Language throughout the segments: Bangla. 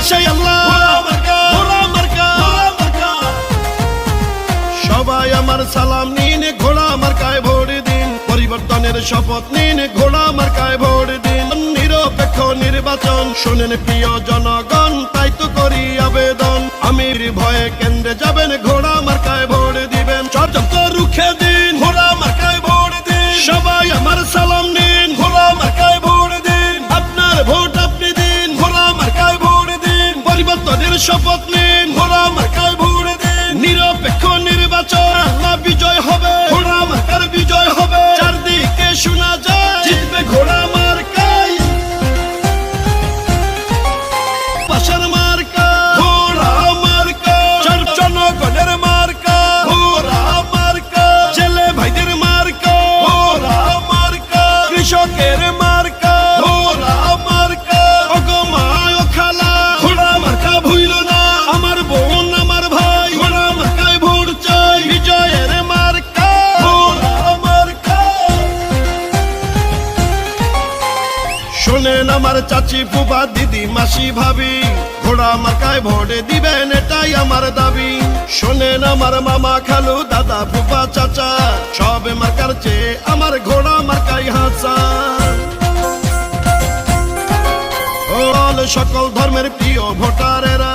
সেই আল্লাহ ঘোড়া মার্কা সবাই আমার সালাম নিন ঘোড়া মার্কায় ভোট দিন পরিবর্তনের শপথ নিন ঘোড়া মার্কায় ভোট দিন নিরপেক্ষ নির্বাচন শুনেন প্রিয় জনগণ তাই তো করি আবেদন আমির ভয়ে কেন্দ্রে যাবেন ঘোড়া মার্কায় ভোট দিবেন ষড়যন্ত্র রুখে দিন ঘোড়া মার্কায় ভোট দিন সবাই আমার সালাম নিন ঘোড়া মার্কায় ভোট দিন আপনার ভোট আপনি দিন ঘোড়া মার্কায় ভোট দিন পরিবর্তনের শপথ নিন ঘোড়া মার্কায় ভোট দিন নিরপেক্ষ নির্বাচন আল্লাহ বিজয় হবে ঘোড়া মার্কার বিজয় হবে চারদিকে শোনা যায় জিতবে ঘোড়া মার্কায় পাশার মার্কা ঘোড়া মার্কা জনগণের মার্কা ঘোড়া মার্কা ছেলে ভাইদের মার্কা ঘোড়া মার্কা কৃষকের মার্কা ঘোড়া মার্কা অগমায় ও খালা ঘোড়া মার্কা ভুইল না আমার বোন আমার ভাই ঘোড়া মার্কায় ভোট চাই বিজয়ের মার্কা ঘোড়া মার্কা শোনেন আমার চাচি ফুফা দিদি মাসি ভাবি ঘোড়া মার্কায় ভোট দিবেন এটাই আমার দাবি শোনেন আমার মামা খালু দাদা ফুফা চাচা সব মার্কার চেয়ে আমার ঘোড়া মার্কায় হাসা সকল ধর্মের প্রিয় ভোটারেরা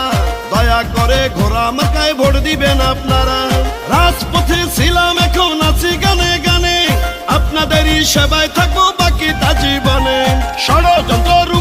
দয়া করে ঘোড়া মার্কায় ভোট দিবেন আপনারা রাজপথে ছিলাম এখন আছি গানে গানে আপনাদেরই সেবায় থাকবো বাকিটা জীবনে ষড়যন্ত্র